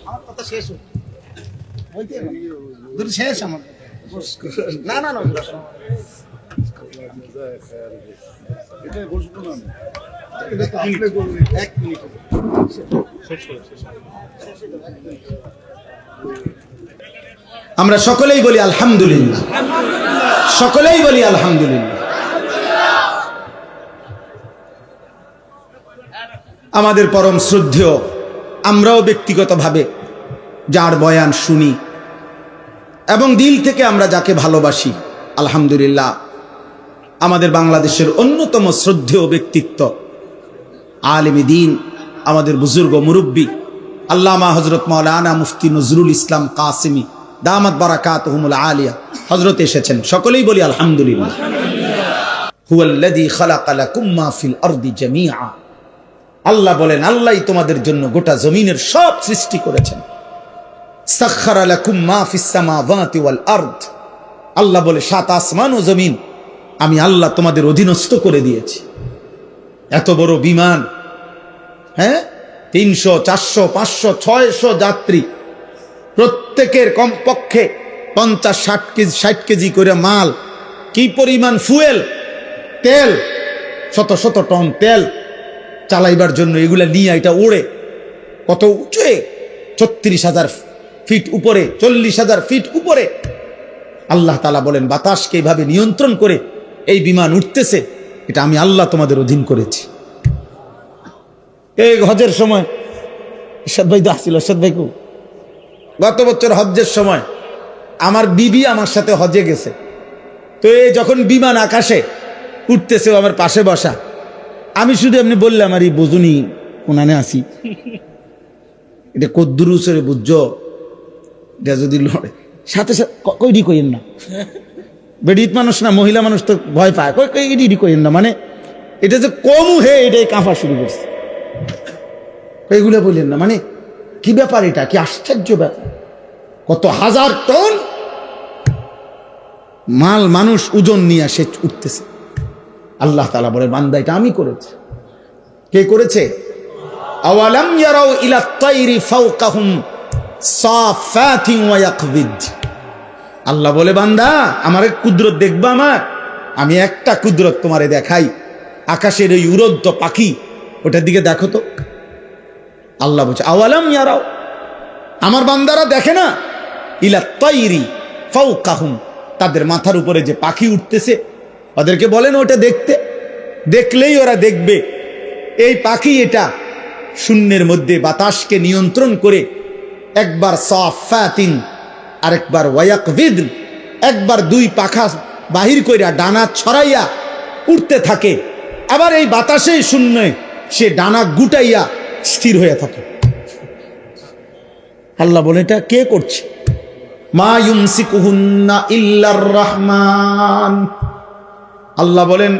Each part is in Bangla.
আমার কথা শেষ শেষ আমার না না না আমরা সকলেই বলি আলহামদুলিল্লাহ, সকলেই বলি আলহামদুলিল্লাহ। আমাদের পরম শ্রদ্ধেয়, আমরাও ব্যক্তিগতভাবে যার বয়ান শুনি এবং দিল থেকে আমরা যাকে ভালোবাসি, আলহামদুলিল্লাহ, আমাদের বাংলাদেশের অন্যতম শ্রদ্ধেয় ব্যক্তিত্ব, আলেমে দ্বীন, আমাদের বুজুর্গ মুরব্বী আল্লামা হযরত মাওলানা মুফতি নজরুল ইসলাম কাসেমী দামাত বারাকাতুহুমুল আলিয়া হযরত এসেছেন। সকলেই বলি আলহামদুলিল্লাহ। হুয়াল্লাযী খালাকা লাকুম মা ফিল আরদি জামিআ। আল্লাহ বলেন, আল্লাহই তোমাদের জন্য গোটা জমিনের সব সৃষ্টি করেছেন। সাখখারা লাকুম মা ফিস সামাওয়াতি ওয়াল আরদ। আল্লাহ বলে, সাত আসমান ও জমিন আমি আল্লাহ তোমাদের অধীনস্থ করে দিয়েছি। এত বড় বিমান, হ্যাঁ, 300, 400, 500, 600 যাত্রী, প্রত্যেকের কমপক্ষে 50-60 কেজি 60 কেজি করে মাল, কি পরিমাণ ফুয়েল, তেল, শত শত টন তেল চালাইবার জন্য এগুলা নিয়ে এটা ওড়ে কত উঁচু, 36,000 ফিট উপরে, 40,000 ফিট উপরে। আল্লাহ তাআলা বলেন, বাতাসকে এইভাবে নিয়ন্ত্রণ করে এই বিমান উঠতেছে, এটা আমি আল্লাহ তোমাদের অধীন করেছি। এই হজের সময় ইরশাদ ভাই তো আসছিল, ইরশাদ ভাই গত বছর হজ্জের সময় আমার বিবি আমার সাথে হজে গেছে। তো এই যখন বিমান আকাশে উঠতেছে, আমার পাশে বসা, আমি শুধু এমনি বললাম, আর এই বোঝুনি কোনানে আসি, এটা কদ্দুরুসরে বুঝছো, এটা যদি লড়ে সাথে সাথে কইডি কইেন না, বেডিত মানুষ না, মহিলা মানুষ তো ভয় পায়, কইডি কইেন না, মানে এটা যে কমু হে এটাই কাঁপা শুরু করছে, এইগুলো বললেন না, মানে কি ব্যাপার, এটা কি আশ্চর্য ব্যাপার, কত হাজার টন মাল মানুষ ওজন নিয়ে আসে উঠতেছে। আল্লাহ তাআলা বলে, বান্দা এটা আমি করেছি। কে করেছে? আওয়ালাম ইয়ারাউ ইলা তাইরি ফাওকাহুম সাফাতিন ওয়া ইয়াকবিদ। আল্লাহ বলে, বান্দা আমার কুদরত দেখবা, আমি একটা কুদরত তোমারে দেখাই, আকাশের এই উড়ন্ত পাখি, ওটার দিকে দেখো তো। আল্লাহ বলছে, আওয়ালাম ইয়ারাও, আমার বান্দারা দেখে না, ইলা তাইরি ফাওকাহুম, তাদের মাথার উপরে যে পাখি উঠতেছে, ওদেরকে বলেন ওটা দেখতে, দেখলেই ওরা দেখবে এই পাখি এটা শূন্যের মধ্যে বাতাসকে নিয়ন্ত্রণ করে, একবার সাফাতিন আরেকবার ওয়ায়াকবিদ, একবার দুই পাখা বাহির কইরা ডানা ছড়াইয়া উঠতে থাকে, আবার এই বাতাসেই শূন্যে সে ডানা গুটাইয়া স্থির হয়ে থাকে। আল্লাহ বলে, এটা কে করছে? মা ইউমসিকুহুন্না ইল্লার রহমান। আল্লাহ বলেন,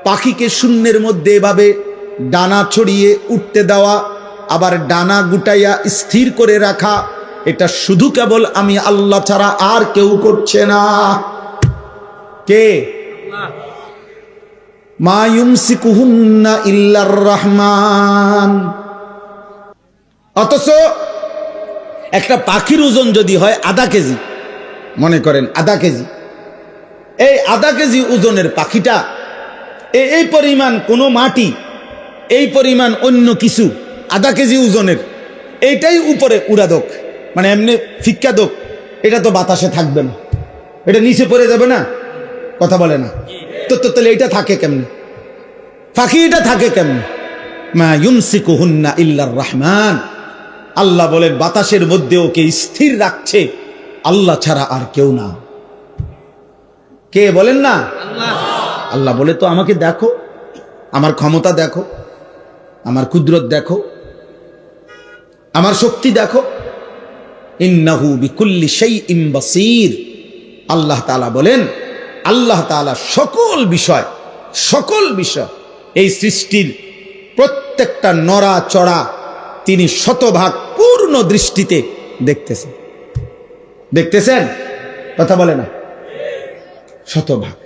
পাখিকে শূন্যের মধ্যে এভাবে ডানা ছড়িয়ে উঠতে দেওয়া, আবার ডানা গুটাইয়া স্থির করে রাখা, এটা শুধু কেবল আমি আল্লাহ ছাড়া আর কেউ করছে না। কে? মা ইউমসিকুহুন্না ইল্লার রহমান। অথচ একটা পাখির ওজন যদি হয় আধা কেজি, মনে করেন আধা কেজি, এই আধা কেজি ওজনের পাখিটা এই পরিমাণ কোনো মাটি, এই পরিমাণ অন্য কিছু, আধা কেজি ওজনের, এইটাই উপরে উড়া দোক, মানে এমনি ফিক্কা দোক, এটা তো বাতাসে থাকবে না, এটা নিচে পড়ে যাবে না, কথা বলে না তো, তাহলে এটা থাকে কেমনে? পাখি এটা থাকে কেমনে? মা ইউমসিকুহুন্না ইল্লার রহমান। আল্লাহ বলেন, বাতাসের মধ্যে ওকে স্থির রাখছে আল্লাহ ছাড়া আর কেউ না। কে বলেন না? আল্লাহ বলে, তো আমাকে দেখো, আমার ক্ষমতা দেখো, আমার কুদরত দেখো, আমার শক্তি দেখো। ইন্নাহু বিকুল্লি শাইইন বাসীর। আল্লাহ তাআলা বলেন, আল্লাহ তাআলা সকল বিষয় এই সৃষ্টির প্রত্যেকটা নড়া চড়া তিনি শতভাগ পূর্ণ দৃষ্টিতে দেখতেছেন। দেখতেছেন? কথা বলে না? শতভাগ।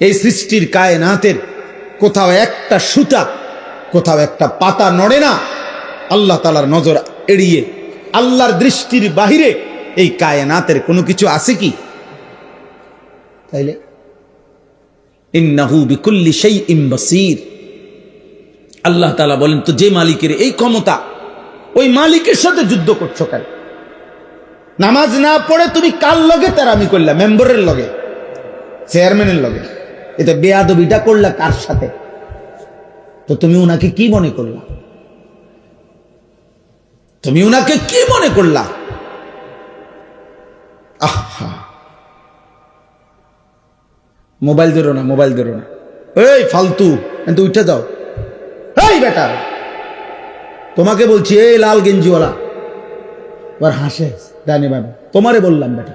এই সৃষ্টির কায়নাতের কোথাও একটা সুতা, কোথাও একটা পাতা নড়ে না। আল্লাহ তাআলার নজর এড়িয়ে আল্লাহর দৃষ্টির বাহিরে এই কায়নাতের কোনো কিছু আছে কি? তাইলে ইন্নাহু বিকুল্লি শাইইন বাসীর। আল্লাহ তাআলা বলেন, তো যে মালিকের এই ক্ষমতা, ওই মালিকের সাথে যুদ্ধ করছো কেন? নামাজ না পড়ে তুমি কার লগে তেরামি করলা? মেম্বারের লগে, চেয়ারম্যানের লগে। এটা বেয়াদবিটা করলা কার সাথে? তো তুমি উনাকে কি মনে করলা? তুমি উনাকে কি মনে করলা? আহা, মোবাইল ধরো না, মোবাইল ধরো না, এই ফালতু, কিন্তু উঠে যাও। এই বেটা, তোমাকে বলছি, এই লাল গেঞ্জিওয়ালা, এবার হাসে ডানে বাবা, তোমারে বললাম বেটা।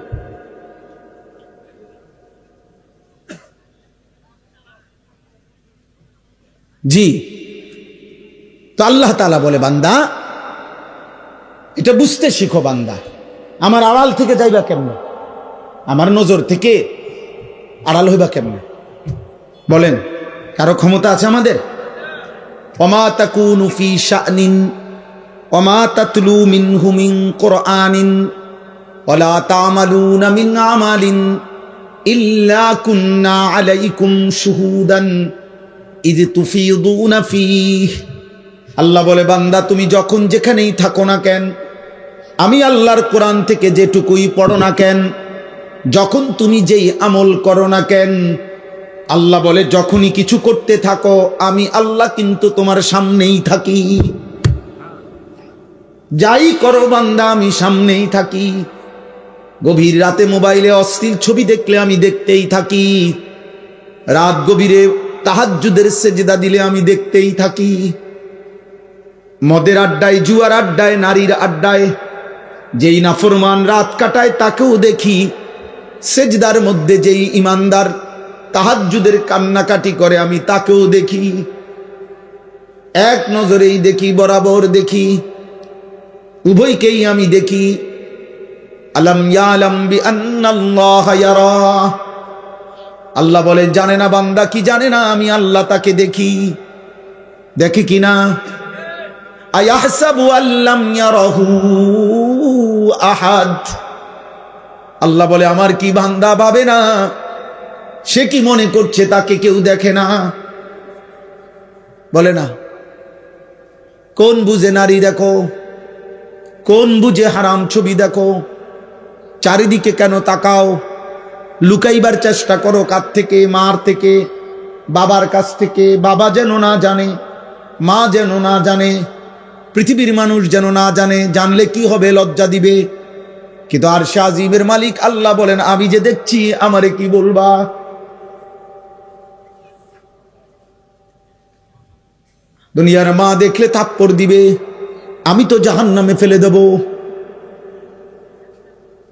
জি, তো আল্লাহ তাআলা বলে, বান্দা এটা বুঝতে শিখো। বান্দা আমার আড়াল থেকে যাইবা কেমনে? আমার নজর থেকে আড়াল হইবা কেমনে? বলেন, কারো ক্ষমতা আছে আমাদের? ওমা তাকুনু ফি শানিন ওমা তাতলু মিনহু মিন কুরআনিন ওয়ালা তা'মালুনা মিন আমালিন ইল্লা কুন্না আলাইকুম শুহুদান ইয তুফিদুনা ফীহ। আল্লাহ বলে, বান্দা তুমি যখন যেখানেই থাকো না কেন, আমি আল্লাহর কোরআন থেকে যেটুকুই পড়ো না কেন, যখন তুমি যেই আমল করো না কেন, আল্লাহ বলে যখনই কিছু করতে থাকো, আমি আল্লাহ কিন্তু তোমার সামনেই থাকি। যাই করো বান্দা, আমি সামনেই থাকি। গভীর রাতে মোবাইলে অশ্লীল ছবি দেখলে আমি দেখতেই থাকি। রাত গভীরে তাহাজ্জুদের সেজদা দিলে আমি দেখতেই থাকি। মদের আড্ডায়, জুয়ার আড্ডায়, নারীর আড্ডায় যেই নাফরমান রাত কাটায় তাকেও দেখি। সেজদার মধ্যে যেই ইমানদার তাহাজ্জুদের কান্নাকাটি করে আমি তাকেও দেখি। এক নজরেই দেখি, বরাবর দেখি, উভয়কেই আমি দেখি। আলাম ইয়ালাম বিআন্নাল্লাহা ইয়ারা। আল্লাহ বলে, জানে না বান্দা কি জানে না আমি আল্লাহ তাকে দেখি? দেখি কিনা? আয়াহসাবু আল্লাম ইয়ারাহু আহাদ। আল্লাহ বলে, আমার কি বান্দা ভাবে না? সে কি মনে করছে তাকে কেউ দেখে না? বলে না। কোন বুঝে নারী দেখো, কোন বুঝে হারাম ছবি দেখো? চারিদিকে কেন তাকাও? লুকাইবার চেষ্টা করো কার থেকে? মার থেকে, বাবার কাছ থেকে। বাবা যেন না জানে, মা যেন না জানে, পৃথিবীর মানুষ যেন না জানে। জানলে কি হবে? লজ্জা দিবে। কিন্তু আরশে আজিমের মালিক আল্লাহ বলেন, আমি যে দেখছি, আমারে কি বলবা? দুনিয়ার মা দেখলে থাপ্পড় দিবে, আমি তো জাহান্নামে ফেলে দেব।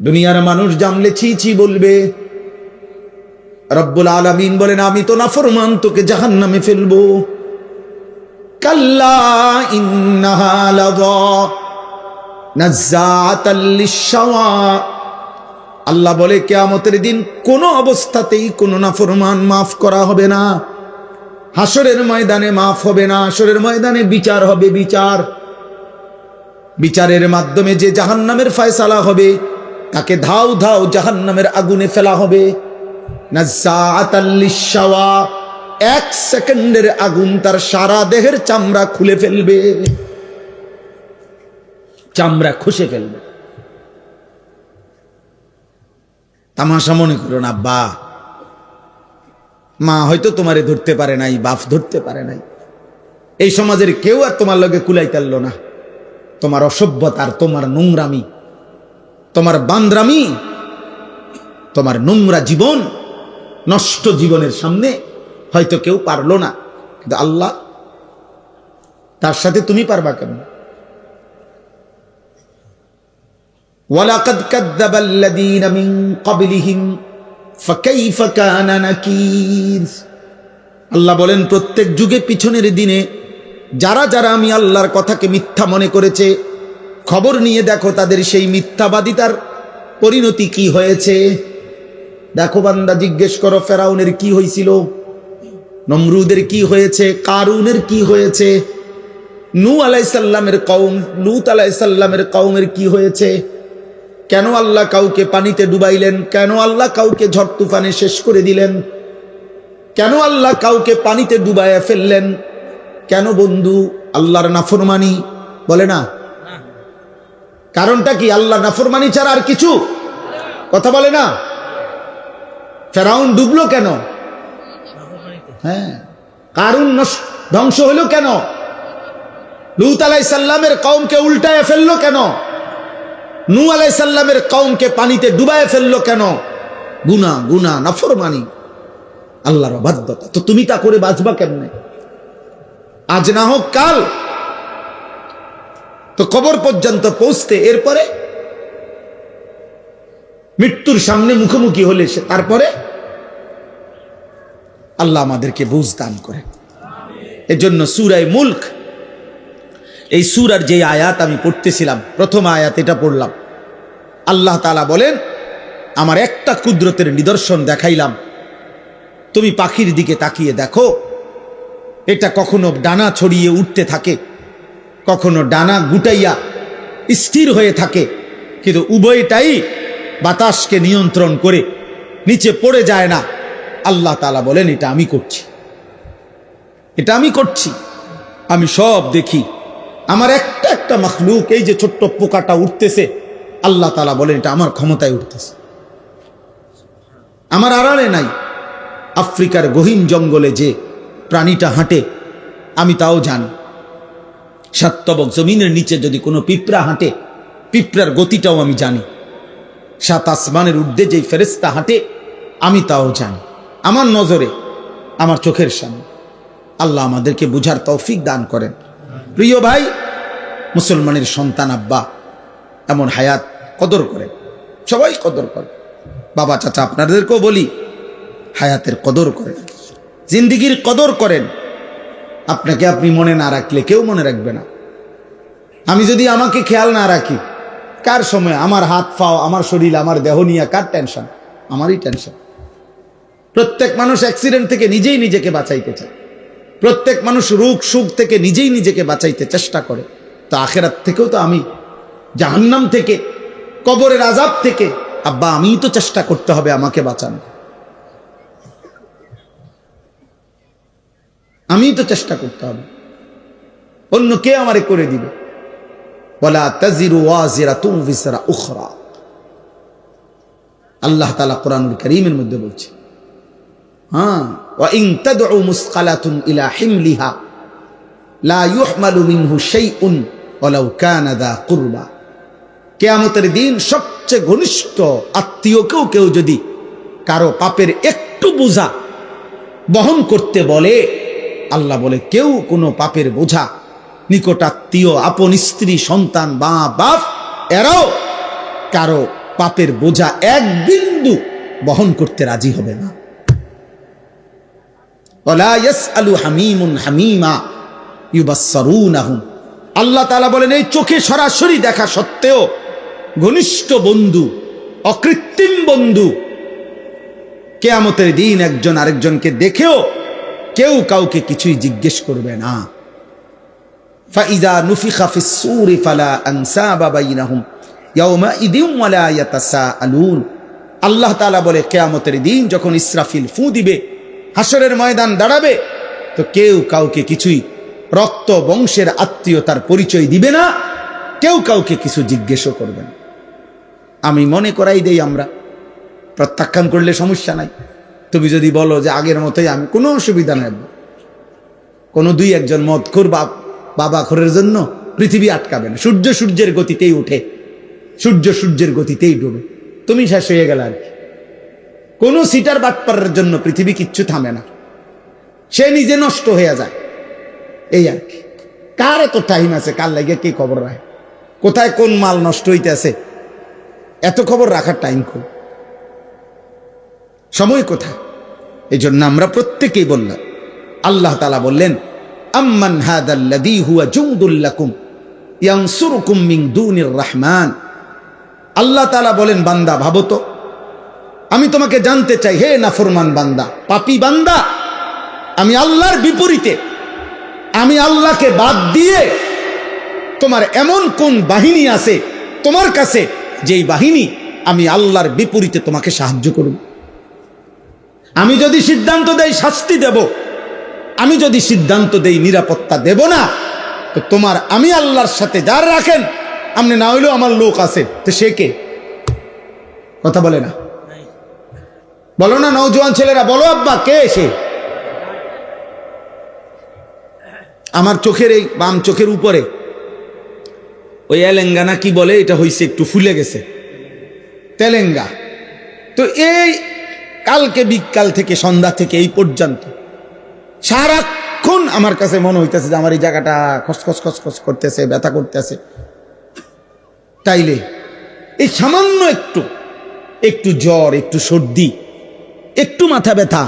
দুনিয়ার মানুষ জানলে ছি ছি বলবে। রব্বুল আলামিন বলেন, আমি তো নাফরমান, তোকে জাহান্নামে ফেলবো। কাল্লা ইন্নাহা লাযা নাযাআতাল লিশ-শাওয়া। আল্লাহ বলে, কিয়ামতের দিন কোনো অবস্থাতেই কোনো নাফরমান মাফ করা হবে না। হাসরের ময়দানে মাফ হবে না। হাসরের ময়দানে বিচার হবে। বিচারের মাধ্যমে যে জাহান্নামের ফয়সালা হবে, তাকে ধাও ধাও জাহান্নামের আগুনে ফেলা হবে। নাযাআতাল লিশ-শাওয়া। এক সেকেন্ডের আগুন তার সারা দেহের চামড়া খুলে ফেলবে, চামড়া খসে ফেলবে। তামাশা মনে করো না আব্বা। মা হয়তো তোমারে ধরতে পারে নাই, বাপ ধরতে পারে নাই, এই সমাজের কেউ আর তোমার লগে কুলাই তারল না। তোমার অসভ্যতার, তোমার নোংরামি, তোমার বান্দ্রামি, তোমার নোংরা জীবন, নষ্ট জীবনের সামনে হয়তো কেউ পারলো না, কিন্তু আল্লাহ, তার সাথে তুমি পারবা কেমন? ওয়ালাকাদ কাযযাবাল্লাযীনা মিন ক্বাবলিহিম ফাকাইফা কানা নাকির। আল্লাহ বলেন, প্রত্যেক যুগে পিছনের দিনে যারা যারা আমি আল্লাহর কথাকে মিথ্যা মনে করেছে, খবর নিয়ে দেখো তাদের সেই মিথ্যাবাদিতার পরিণতি কি হয়েছে। দেখো বান্দা, জিজ্ঞেস করো ফেরাউনের কি হয়েছিল, নমরুদের কি হয়েছে, কারুনের কি হয়েছে, নূহ আলাইহিস সালামের কওম, লূত আলাইহিস সালামের কওমের কি হয়েছে? কেন আল্লাহ কাউকে পানিতে ডুবাইলেন? কেন আল্লাহ কাউকে ঝড় তুফানে শেষ করে দিলেন? কেন আল্লাহ কাউকে পানিতে ডুবাইয়া ফেললেন? কেন বন্ধু? আল্লাহর নাফরমানি, বলে না? কারণটা কি? আল্লাহ নাফরমানি ছাড়া আর কিছু? কথা বলে না? ফেরাউন ডুবলো কেন? হ্যাঁ। কারুন ধ্বংস হলো কেন? লূত আলাইহিস সালামের কওমকে উল্টায় ফেললো কেন? নূহ আলাইহিস সালামের কওমকে পানিতে ডুবায় ফেললো কেন? গুনাহ, গুনাহ, নাফরমানি, আল্লাহর অবাধ্যতা। তো তুমি তা করে বাঁচবা কেমনে? আজ না হোক কাল তো কবর পর্যন্ত পৌঁছতে, এরপরে মৃত্যুর সামনে মুখোমুখি হলে সে, তারপরে আল্লাহ আমাদেরকে বুঝ দান করে। এজন্য সূরা মুলক, এই সূরার যে আয়াত আমি পড়তেছিলাম, প্রথম আয়াত এটা পড়লাম। আল্লাহ তাআলা বলেন, আমার একটা কুদরতের নিদর্শন দেখাইলাম, তুমি পাখির দিকে তাকিয়ে দেখো, এটা কখনো ডানা ছড়িয়ে উঠতে থাকে, কখনো ডানা গুটাইয়া স্থির হয়ে থাকে, কিন্তু উভয়টাই বাতাসকে নিয়ন্ত্রণ করে নিচে পড়ে যায় না। আল্লাহ তাআলা বলেন, এটা আমি করছি, এটা আমি করছি, আমি সব দেখি। আমার একটা একটা মাখলুক, এই যে ছোট্ট পোকাটা উঠতেছে, আল্লাহ তাআলা বলেন এটা আমার ক্ষমতায় উঠতেছে, আমার আড়ালে নাই। আফ্রিকার গহীন জঙ্গলে যে প্রাণীটা হাঁটে, আমি তাও জানি। সাতবক জমিনের নিচে যদি কোনো পিঁপড়া হাঁটে, পিঁপড়ার গতিটাও আমি জানি। সাত আসমানের ঊর্ধ্বে যেই ফেরেশতা হাঁটে, আমি তাও জানি। আমার নজরে, আমার চোখের সামনে। আল্লাহ আমাদেরকে বুঝার তৌফিক দান করেন। প্রিয় ভাই, মুসলমানের সন্তান আব্বা এমন হায়াত কদর করেন, সবাই কদর করে। বাবা চাচা আপনাদেরকেও বলি, হায়াতের কদর করেন, জিন্দিগির কদর করেন। আপনাকে আপনি মনে না রাখলে কেউ মনে রাখবে না। আমি যদি আমাকে খেয়াল না রাখি, কার সময় আমার হাত পাও, আমার শরীর, আমার দেহ নিয়ে কার টেনশন? আমারই টেনশন। প্রত্যেক মানুষ অ্যাক্সিডেন্ট থেকে নিজেই নিজেকে বাঁচাইতে চায়, প্রত্যেক মানুষ রোগ সুখ থেকে নিজেই নিজেকে বাঁচাইতে চেষ্টা করে। তো আখেরাত থেকেও তো আমি, জাহান্নাম থেকে, কবরের আযাব থেকে, আব্বা আমিই তো চেষ্টা করতে হবে আমাকে বাঁচানো, আমিই তো চেষ্টা করতে হবে, অন্য কে আমারে করে দিবে? ওয়ালা তাজিরু ওয়াজিরাতুন বিজরা উখরা, আল্লাহ তাআলা কোরআনুল কারীমের মধ্যে বলছে। হ্যাঁ, ওয়া ইন তাদউ মুসকালাতুন ইলা হিমলিহা লা ইউহমালু মিনহু শাইউন ওয়ালাউ কানা দা কুরবা। কিয়ামতের দিন সবচেয়ে ঘনিষ্ঠ আত্মীয়কেও কেউ যদি কারো পাপের একটু বোঝা বহন করতে বলে, আল্লাহ বলে কেউ কোনো পাপের বোঝা, নিকটাত্মীয়, আপন স্ত্রী, সন্তান, মা বাপ, এরাও কারো পাপের বোঝা এক বিন্দু বহন করতে রাজি হবে না। ওয়ালা ইয়াসআলু হামীমুন হামীমা ইউবাসসারুনাহুম। আল্লাহ তাআলা বলেন, এই চোখে সরাসরি দেখা সত্ত্বেও ঘনিষ্ঠ বন্ধু, অকৃত্রিম বন্ধু, কিয়ামতের দিন একজন আরেকজনকে দেখেও কেউ কাউকে কিছুই জিজ্ঞেস করবে না। ফাইযা নুফিখা ফিস সূরি ফালা আনসাবা বাইনাহুম ইয়াওমাইযিন ওয়ালা ইয়াতাসাআলুন। আল্লাহ তাআলা বলে, কিয়ামতের দিন যখন ইসরাফিল ফু দিবে, হাসরের ময়দান দাঁড়াবে, তো কেউ কাউকে কিছুই রক্ত বংশের আত্মীয়তার পরিচয় দিবে না, কেউ কাউকে কিছু জিজ্ঞেসও করবে না। আমি মনে করাই দেই, আমরা প্রত্যাখ্যান করলে সমস্যা নাই। তুমি যদি বলো যে আগের মতোই, আমি কোনো অসুবিধা নেই। কোনো দুই একজন মদখোর বাবা খোরের জন্য পৃথিবী আটকাবে না। সূর্য সূর্যের গতিতেই উঠে, সূর্য সূর্যের গতিতেই ডুবে, তুমি শেষ হয়ে গেল আর কি। কোনো সিটার বাটপারের জন্য পৃথিবী কিচ্ছু থামে না, সে নিজে নষ্ট হয়ে যায়, এই আর কি। কার এত টাইম আছে কার লাগে কি খবর রাখে, কোথায় কোন মাল নষ্ট হইতেছে, এত খবর রাখার টাইম খুব, সময় কোথায়? এই জন্য আমরা প্রত্যেকেই বললাম, আল্লাহ তাআলা বললেন, আম্মান হাদাল্লাযী হুয়া জুনদুল লাকুম ইয়ানসুরুকুম মিন দুনির রহমান। আল্লাহ তাআলা বলেন, বান্দা ভাবো তো, আমি তোমাকে জানতে চাই, হে নাফরমান বান্দা, পাপী বান্দা, আমি আল্লাহর বিপরীতে, আমি আল্লাহকে বাদ দিয়ে তোমার এমন কোন বাহিনী আছে তোমার কাছে যেই বাহিনী আমি আল্লাহর বিপরীতে তোমাকে সাহায্য করব। আমি যদি সিদ্ধান্ত দেই শাস্তি দেব, আমি যদি সিদ্ধান্ত দেই নিরাপত্তা দেব না, তো তোমার আমি আল্লাহর সাথে যার রাখেন, আপনি না হইলেও আমার লোক আছে, তো সে কে? কথা বলে না, বলো না নওজোয়ান ছেলেরা, বলো আব্বা কে সে? আমার চোখের এই বাম চোখের উপরে ওই এলেঙ্গানা কি বলে, এটা হইছে একটু ফুলে গেছে, তেলেঙ্গা। তো এই কালকে বিকাল থেকে সন্ধ্যা থেকে এই পর্যন্ত সারাক্ষণ আমার কাছে মনে হইতেছে যে আমার এই জায়গাটা খসখস খসখস করতেছে, ব্যথা করতেছে। তাইলে এই সামান্য একটু জ্বর, একটু সর্দি, একটু মাথা ব্যথা,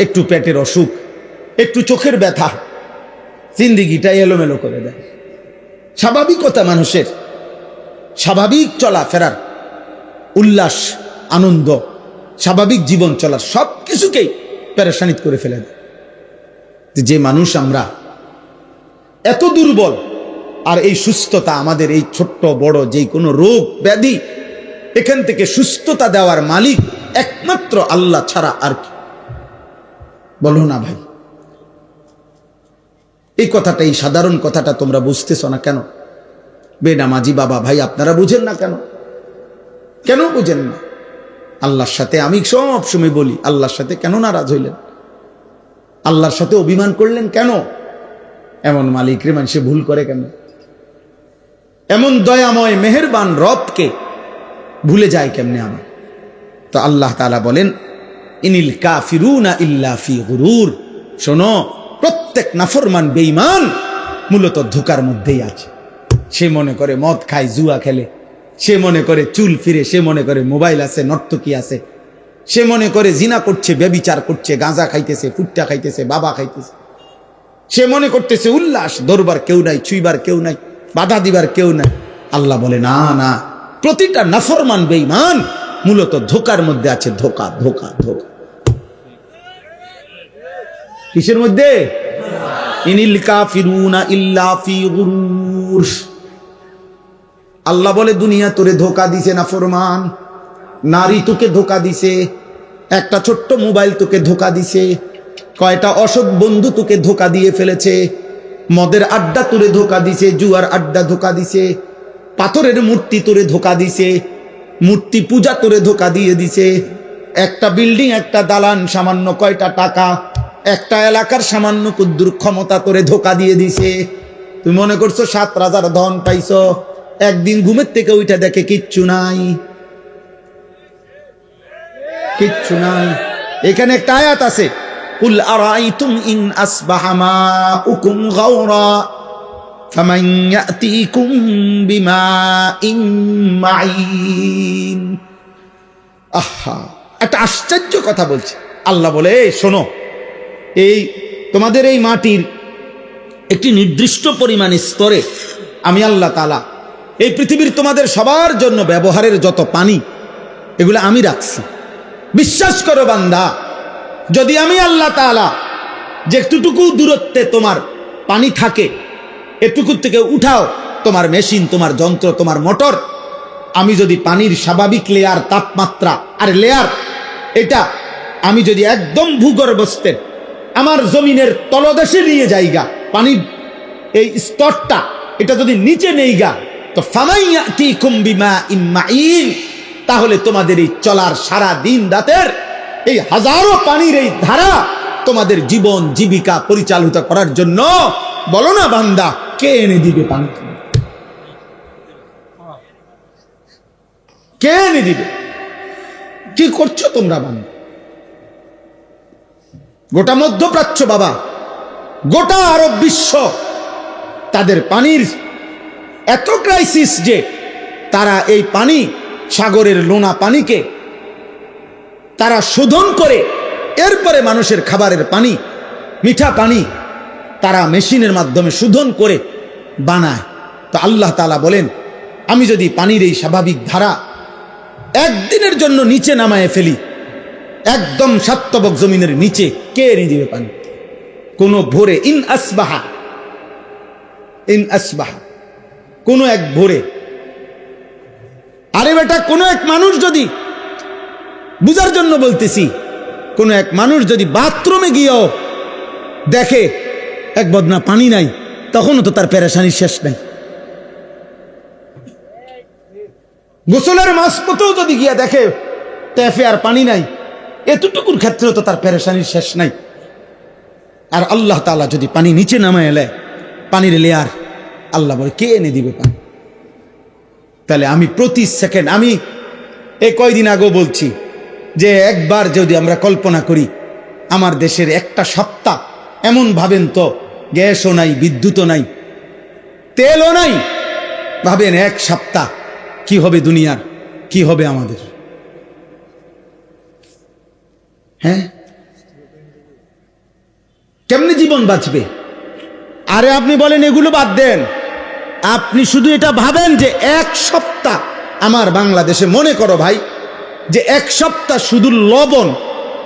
একটু পেটের অসুখ, একটু চোখের ব্যথা জিন্দিগিটা এলোমেলো করে দেয়। স্বাভাবিকতা মানুষের স্বাভাবিক চলাফেরার, উল্লাস, আনন্দ, স্বাভাবিক জীবন চলার সব কিছুকেই পেরেশানিত করে ফেলে দেয়। যে মানুষ আমরা এত দুর্বল, আর এই সুস্থতা আমাদের, এই ছোট্ট বড় যে কোনো রোগ ব্যাধি, এখান থেকে সুস্থতা দেওয়ার মালিক একমাত্র আল্লাহ ছাড়া আর কি? বলো না ভাই, এই কথাটা, এই সাধারণ কথাটা তোমরা বুঝতেছ না কেন? বেনামাজি বাবা ভাই আপনারা বুঝেন না কেন? কেন বুঝেন না? আল্লাহর সাথে আমি সব সময় বলি, আল্লাহর সাথে কেন নারাজ হইলেন? আল্লাহর সাথে অভিমান করলেন কেন? এমন মালিক রে মানুষে ভুল করে কেন? এমন দয়াময় মেহেরবান রবকে ভুলে যায় কেমনে আমার? তো আল্লাহ তাআলা বলেন, ইনিল কাফিরুনা ইল্লা ফি গুরুর। শোনো, প্রত্যেক নাফরমান বেঈমান মূলত ধোঁকার মধ্যেই আছে। সে মনে করে মদ খায়, জুয়া খেলে, সে মনে করে চুল ফিরে, সে মনে করে মোবাইল আছে, নর্তকী আছে, সে মনে করে জিনা করছে, ব্যভিচার করছে, গাঁজা খাইতেছে, ফুট্টা খাইতেছে, বাবা খাইতেছে, সে মনে করতেছে উল্লাস, দরবার কেউ নাই, ছুইবার কেউ নাই, বাধা দিবার কেউ নাই। আল্লাহ বলে না না, প্রতিটা নাফরমান বেঈমান মূলত ধোঁকার মধ্যে আছে। ধোঁকা ধোঁকা ধোঁকা কিসের মধ্যে? ইনিল কাফিরুনা ইল্লা ফি গুরুর। আল্লাহ বলে দুনিয়া তোরে ধোঁকা দিছে নাফরমান, নারী তোকে ধোঁকা দিছে, একটা ছোট্ট মোবাইল তোকে ধোঁকা দিছে, কয়টা অসৎ বন্ধু তোকে ধোঁকা দিয়ে ফেলেছে, মদের আড্ডা তোরে ধোঁকা দিছে, জুয়ার আড্ডা ধোঁকা দিছে, পাথরের মূর্তি তোরে ধোঁকা দিছে, মূর্তি পূজা তোরে ধোঁকা দিয়ে দিছে, একটা বিল্ডিং, একটা দালান, সামান্য কয়টা টাকা, একটা এলাকার সামান্য কুদ্দুর ক্ষমতা তোরে ধোঁকা দিয়ে দিছে। তুমি মনে করছো 7 রাজার ধন পাইছো, একদিন ঘুমের থেকে ওইটা দেখে কিচ্ছু নাই, কিচ্ছু নাই। এখানে একটা আয়াত আছে, কুল আরাইতুম ইন আসবাহা মাউকুম গাওরা ফামান ইয়াতিকুম বিমাইন মাইন। আহা, একটা আশ্চর্য কথা বলছে আল্লাহ। বলে এই শোনো, এই তোমাদের এই মাটির একটি নির্দিষ্ট পরিমাণ স্তরে আমি আল্লাহ তাআলা এই পৃথিবীর তোমাদের সবার জন্য ব্যবহারের যত পানি, এগুলো আমি রাখছি। বিশ্বাস করো বান্দা, যদি আমি আল্লাহ তাআলা যেটুকু দূরত্বে তোমার পানি থাকে, এটুকু থেকে উঠাও তোমার মেশিন, তোমার যন্ত্র, তোমার মোটর, আমি যদি পানির স্বাভাবিক লেয়ার, তাপমাত্রা আর লেয়ার, এটা আমি যদি একদম ভূগর্ভস্থের আমার জমিনের তলদেশে নিয়ে যাইগা, পানির এই স্তরটা এটা যদি নিচে নেইগা, তো ফামাইয়াতিকুম বিমাইন মাইন, তাহলে তোমাদের এই চলার সারা দিন রাতের এই হাজারো পানির এই ধারা তোমাদের জীবন জীবিকা পরিচালিত করার জন্য, বলো না বান্দা, কে এনে দিবে পানি? কে এনে দিবে? কি করছো তোমরা বান্দা? গোটা মধ্যপ্রাচ্য বাবা, গোটা আরব বিশ্ব, তাদের পানির এত ক্রাইসিস যে তারা এই পানি, সাগরের লোনা পানিকে তারা শোধন করে, এরপরে মানুষের খাবারের পানি, মিঠা পানি তারা মেশিনের মাধ্যমে শোধন করে বানায়। তো আল্লাহ তাআলা বলেন, আমি যদি পানির এই স্বাভাবিক ধারা একদিনের জন্য নিচে নামায় ফেলি, একদম সাতবক জমিনের নিচে, কে এনে দিবে পানি? কোন ভোরে ইন আসবাহা কোনো এক ভোরে। আরে বেটা, কোনো এক মানুষ যদি, বুঝার জন্য বলতেছি, কোনো এক মানুষ যদি বাথরুমে গিয়েও দেখে এক বদনা পানি নাই, তখনও তো তার পেরেশানির শেষ নাই। গোসলের মাঝপথেও যদি গিয়া দেখে ট্যাপে আর পানি নাই, এতটুকুর ক্ষেত্রেও তো তার পেরেশানির শেষ নাই। আর আল্লাহ তাআলা যদি পানি নিচে নামায় এলে, পানির লেয়ার, আল্লাহ বলে কে এনে দিবে পানি? তাহলে আমি প্রতি সেকেন্ড, আমি এই কয়দিন আগেও বলছি যে একবার যদি আমরা কল্পনা করি আমার দেশের একটা সপ্তাহ, এমন ভাবেন তো গ্যাসও নাই, বিদ্যুৎও নাই, তেলও নাই, ভাবেন এক সপ্তাহ কি হবে দুনিয়ার, কি হবে আমাদের? হ্যাঁ, কেমনে জীবন বাঁচবে? আরে আপনি বলেন এগুলো বাদ দেন, আপনি শুধু এটা ভাবেন যে এক সপ্তাহ আমার বাংলাদেশে, মনে করো ভাই যে এক সপ্তাহ শুধু লবণ,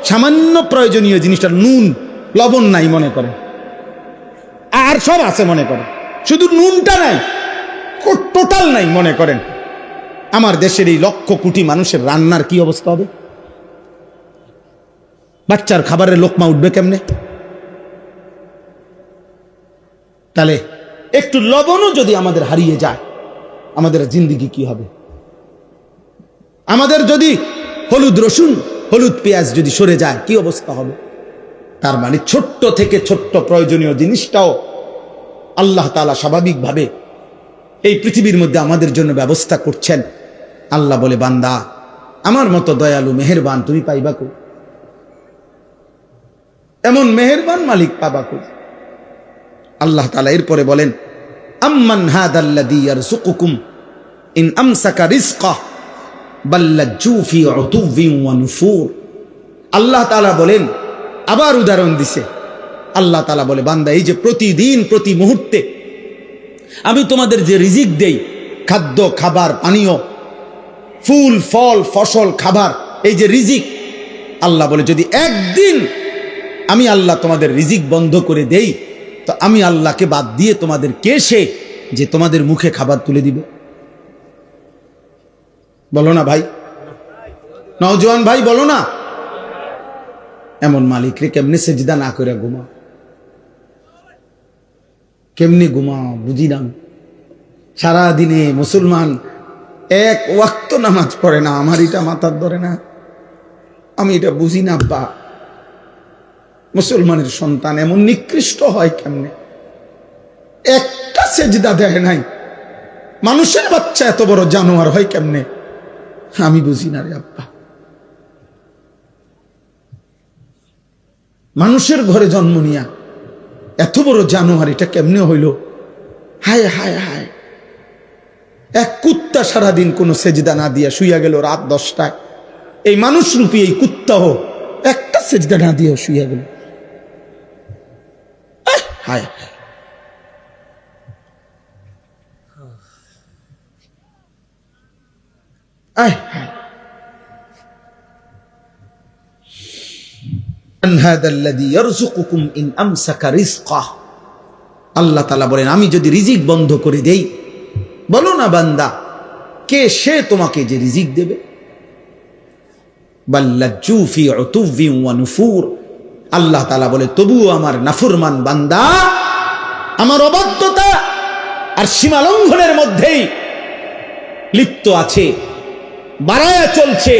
সামান্য প্রয়োজনীয় জিনিসটা নুন, লবণ নাই মনে করেন, আর সব আছে মনে করেন, শুধু নুনটা নাই, টোটাল নাই মনে করেন, আমার দেশের এই লক্ষ কোটি মানুষের রান্নার কি অবস্থা হবে? বাচ্চার খাবারের লোকমা উঠবে কেমনে? তাহলে একটু লবণও যদি আমাদের হারিয়ে যায়, আমাদের জিন্দিগি কি হবে? আমাদের যদি হলুদ রসুন, হলুদ পেঁয়াজ যদি সরে যায়, কি অবস্থা হবে? তার মানে ছোট্ট থেকে ছোট্ট প্রয়োজনীয় জিনিসটাও আল্লাহ তাআলা স্বাভাবিকভাবে এই পৃথিবীর মধ্যে আমাদের জন্য ব্যবস্থা করছেন। আল্লাহ বলে, বান্দা আমার মতো দয়ালু মেহেরবান তুমি পাইবা কো? এমন মেহেরবান মালিক পাবা কো? আল্লাহ তাআলা এরপরে বলেন, আম্মান হাদাল্লাযী ইয়ারযুকুকুম ইন আমসাকা রিজকাহ বাল লাজ্জু ফি উতুবিন ওয়া নুফুর। আল্লাহ তাআলা বলেন, আবার উদাহরণ দিছে, আল্লাহ তাআলা বলে, বান্দা এই যে প্রতিদিন প্রতি মুহূর্তে আমি তোমাদের যে রিজিক দেই, খাদ্য, খাবার, পানীয়, ফুল, ফল, ফসল, খাবার, এই যে রিজিক, আল্লাহ বলে যদি একদিন আমি আল্লাহ তোমাদের রিজিক বন্ধ করে দেই, তো আমি আল্লাহকে বাদ দিয়ে তোমাদের কে সে যে তোমাদের মুখে খাবার তুলে দিবে? বলো না ভাই, নওজোয়ান ভাই বলো না। এমন মালিক রে কেমনে সেজদা না করে ঘুমাও? কেমনে ঘুমাও বুঝি না। সারা দিনে মুসলমান এক ওয়াক্ত নামাজ পড়ে না, আমার এটা মাথার ধরে না, আমি এটা বুঝি না। আব্বা, মুসলমানের সন্তান এমন নিকৃষ্ট হয় কেমনে? একটা সেজদা দেয় নাই। মানুষের বাচ্চা এত বড় জানোয়ার হয় কেমনে? আমি বুঝি না রে আব্বা। মানুষের ঘরে জন্ম নিয়া এত বড় জানোয়ার এটা কেমনে হইল? হায় হায় হায়। এক কুত্তা সারাদিন কোনো সেজদা না দিয়া শুইয়া গেল রাত 10টায়, এই মানুষ রূপী এই কুত্তাও একটা সেজদা না দিয়া শুইয়া গেল। হায় হায় হায়। আল্লাহ তাআলা বলেন, আমি যদি রিজিক বন্ধ করে দেই, বলো না বান্দা কে সে তোমাকে যে রিজিক দেবে? বাল্লাজ্জু ফি উতুবিন ওয়া নুফুর। আল্লাহ তাআলা বলে, তবুও আমার নাফরমান বান্দা আমার অবাধ্যতা আর সীমালঙ্ঘনের মধ্যেই লিপ্ত আছে, বাড়ায়া চলছে।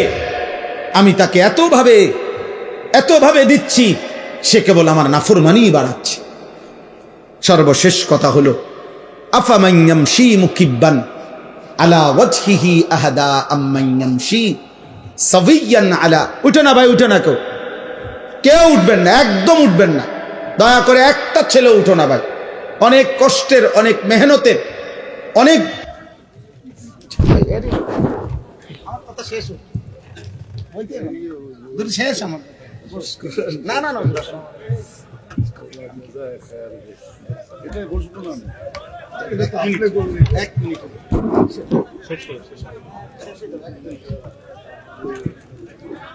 আমি তাকে এতভাবে দিচ্ছি, সে কেবল আমার নাফরমানি বাড়াচ্ছে। সর্বশেষ কথা হলো, আফামান ইয়ামশি মুকিব্বান আলা ওয়াজহিহি আহাদা আম্মান ইয়ামশি সাবিয়ান আলা। উঠে না ভাই, উঠে না, কেউ উঠবেন না, একদম উঠবেন না, দয়া করে একটা ছেলে উঠো না ভাই। অনেক কষ্টের, অনেক মেহনতের, অনেক শেষ আমার না না না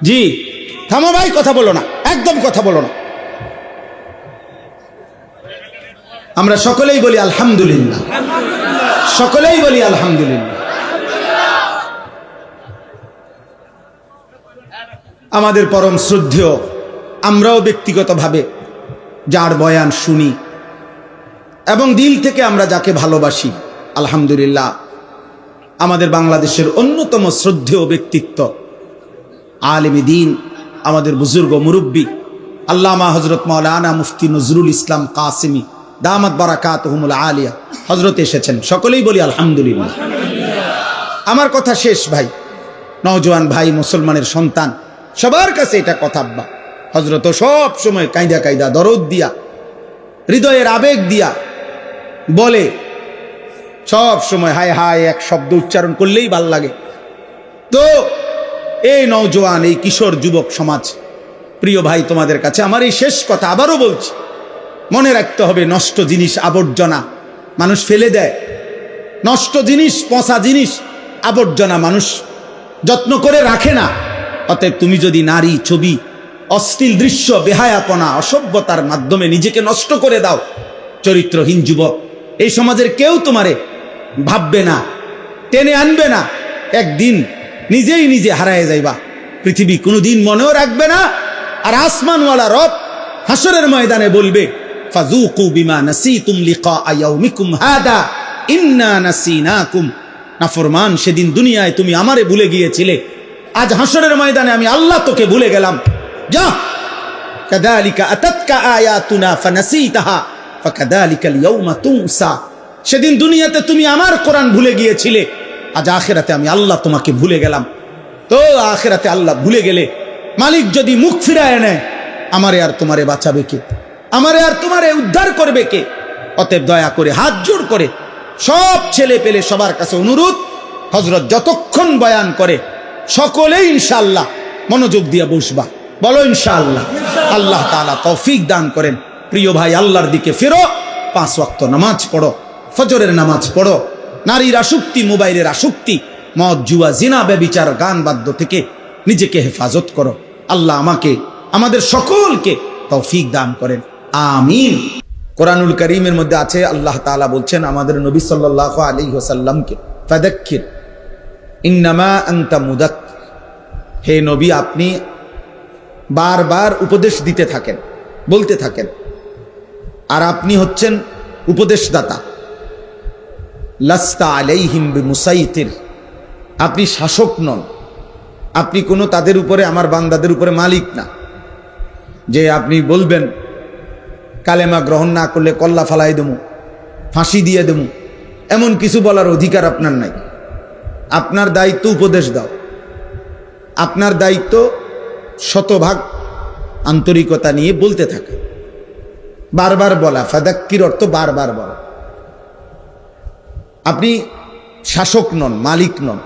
জি থামো ভাই, কথা বলো না, একদম কথা বলো না। আমরা সকলেই বলি আলহামদুলিল্লাহ। সকলেই বলি আলহামদুলিল্লাহ। আমাদের পরম শ্রদ্ধেয়, আমরাও ব্যক্তিগতভাবে যার বয়ান শুনি এবং দিল থেকে আমরা যাকে ভালোবাসি, আলহামদুলিল্লাহ, আমাদের বাংলাদেশের অন্যতম শ্রদ্ধেয় ব্যক্তিত্ব, আলেমে দ্বীন, আমাদের বুজুর্গ মুরব্বী আল্লামা হযরত মাওলানা মুফতি নজরুল ইসলাম কাসেমী দামাত বারাকাতুহুমুল আলিয়া হযরত এসেছেন। সকলেই বলি আলহামদুলিল্লাহ। আমার কথা শেষ ভাই, নওজোয়ান ভাই, মুসলমানের সন্তান, সবার কাছে এটা কথা। আব্বা হযরত সব সময় কায়দা কায়দা দরদ দিয়া, হৃদয়ের আবেগ দিয়া বলে, সব সময় হায় হায় এক শব্দ উচ্চারণ করলেই ভাল লাগে। তো এই নওজোয়ান, এই কিশোর যুবক সমাজ, প্রিয় ভাই, তোমাদের কাছে আমার এই শেষ কথা আবারও বলছি, মনে রাখতে হবে, নষ্ট জিনিস, আবর্জনা মানুষ ফেলে দেয়। নষ্ট জিনিস, পচা জিনিস, আবর্জনা মানুষ যত্ন করে রাখে না। অতএব তুমি যদি নারী, ছবি, অশ্লীল দৃশ্য, বেহায়াপনা, অসভ্যতার মাধ্যমে নিজেকে নষ্ট করে দাও, চরিত্রহীন যুবক, এই সমাজের কেউ তোমারে ভাববে না, টেনে আনবে না। একদিন নিজেই নিজে হারায় যাইবা, পৃথিবী কোনোদিন মনেও রাখবে না। আর আসমানওয়ালা রব হাসরের ময়দানে বলবে, ফাযুকু বিমা নাসিতুম লিকা ইয়াউমিকুম হাদা ইন্না নাসিনাকুম। নাফরমান, সেদিন দুনিয়ায় তুমি আমারে ভুলে গিয়েছিলে, আজ হাসরের ময়দানে আমি আল্লাহ তোকে ভুলে গেলাম। যা, কাযালিকা আতাতকা আয়াতুনা ফানাসিতাহা ফাকাযালিকাল ইয়াউমা তুনসা। সেদিন দুনিয়াতে তুমি আমার কোরআন ভুলে গিয়েছিলে, আজ আখিরাতে আমি আল্লাহ তোমাকে ভুলে গেলাম। তো আখিরাতে আল্লাহ ভুলে গেলে মালিক যদি মুখ ফিরায় নেয়, আমারে আর তোমারে বাঁচাবে কে? আমারে আর তোমারে উদ্ধার করবে কে? অতএব দয়া করে হাত জোড় করে সব ছেলে পেলে সবার কাছে অনুরোধ, হযরত যতক্ষণ বয়ান করে সকলেই ইনশাআল্লাহ মনোযোগ দিয়ে বসবা। বলো ইনশাআল্লাহ। আল্লাহ তাআলা তৌফিক দান করেন। প্রিয় ভাই, আল্লাহর দিকে ফেরো, 5 ওয়াক্ত নামাজ পড়ো, ফজরের নামাজ পড়ো, নারীর আসক্তি, মোবাইলের আসক্তি, মদ, জুয়া, জিনা, ব্যভিচার, গান বাদ্য থেকে নিজেকে হেফাজত করো। আল্লাহ আমাকে, আমাদের সকলকে তৌফিক দান করেন, আমিন। কোরআনুল কারীমের মধ্যে আছে, আল্লাহ তাআলা বলছেন আমাদের নবী সাল্লাল্লাহু আলাইহি ওয়াসাল্লামকে, ফাযাক্কির ইন্নামা আনতা মুযাক্কির। হে নবী, আপনি বারবার উপদেশ দিতে থাকেন, বলতে থাকেন, আর আপনি হচ্ছেন উপদেশদাতা। লাস্তা আলাইহিম বিমুসাইতির, আপনি শাসক নন, আপনি কোনো তাদের উপরে, আমার বান্দাদের উপরে মালিক না, যে আপনি বলবেন কালেমা গ্রহণ না করলে কল্লা ফালাই দেবো, ফাঁসি দিয়ে দেবো, এমন কিছু বলার অধিকার আপনার নাই। আপনার দায়িত্ব উপদেশ দাও, আপনার দায়িত্ব শতভাগ আন্তরিকতা নিয়ে বলতে থাকা, বারবার বলা। ফাযাক্কির অর্থ বারবার বলা। আপনি শাসক নন, মালিক নন।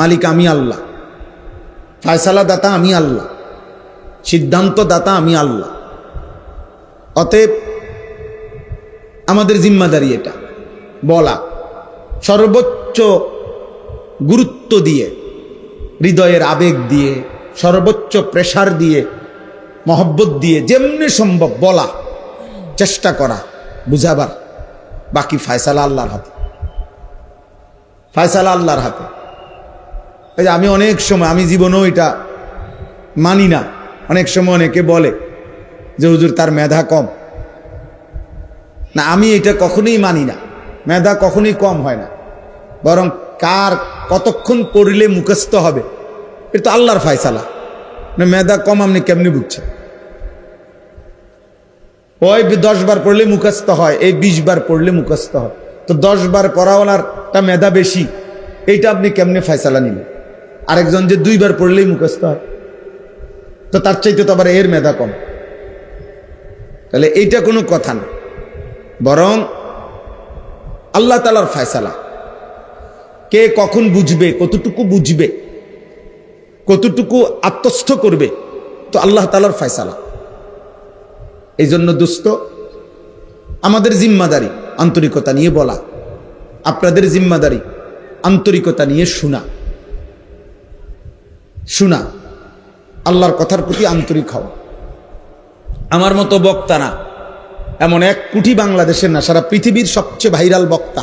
মালিক আমি আল্লাহ, ফয়সালা দাতা আমি আল্লাহ, সিদ্ধান্ত দাতা আমি আল্লাহ। অতএব আমাদের জিম্মাদারি এটা বলা, সর্বোচ্চ গুরুত্ব দিয়ে, হৃদয়ের আবেগ দিয়ে, সর্বোচ্চ প্রেসার দিয়ে, মহব্বত দিয়ে, যেমনি সম্ভব বলা, চেষ্টা করা, বুঝাবার। বাকি ফয়সালা আল্লাহর হাতে, ফয়সালা আল্লাহর হাতে। আমি অনেক সময়, আমি জীবনেও এটা মানি না, অনেক সময় অনেকে বলে যে হুজুর তার মেধা কম। না, আমি এটা কখনোই মানি না। মেধা কখনোই কম হয় না, বরং কার কতক্ষণ পড়লে মুখস্থ হবে এটা তো আল্লাহর ফয়সালা। মেধা কম আপনি কেমনি বুঝছেন? ওই 10 বার পড়লে মুখস্থ হয়, এই 20 বার পড়লে মুখস্থ হয়। তো 10 বার পড়াওয়ালারটা মেধা বেশি, এইটা আপনি কেমনে ফয়সালা নিলেন? আরেকজন যে 2 বার পড়লেই মুখস্থ হয়, তো তার চাইতে তো আবার এর মেধা কম। তাহলে এইটা কোনো কথা না, বরং আল্লাহ তাআলার ফয়সালা। কে কখন বুঝবে, কতটুকু বুঝবে, কতটুকু আত্মস্থ করবে, তো আল্লাহ তাআলার ফয়সালা। এই জন্য দোস্ত, আমাদের জিম্মাদারি আন্তরিকতা নিয়ে বলা, আপনাদের জিম্মাদারি আন্তরিকতা নিয়ে শোনা, শোনা, আল্লাহর কথার প্রতি আন্তরিক হও। আমার মতো বক্তা না, এমন 1 কোটি বাংলাদেশের না, সারা পৃথিবীর সবচেয়ে ভাইরাল বক্তা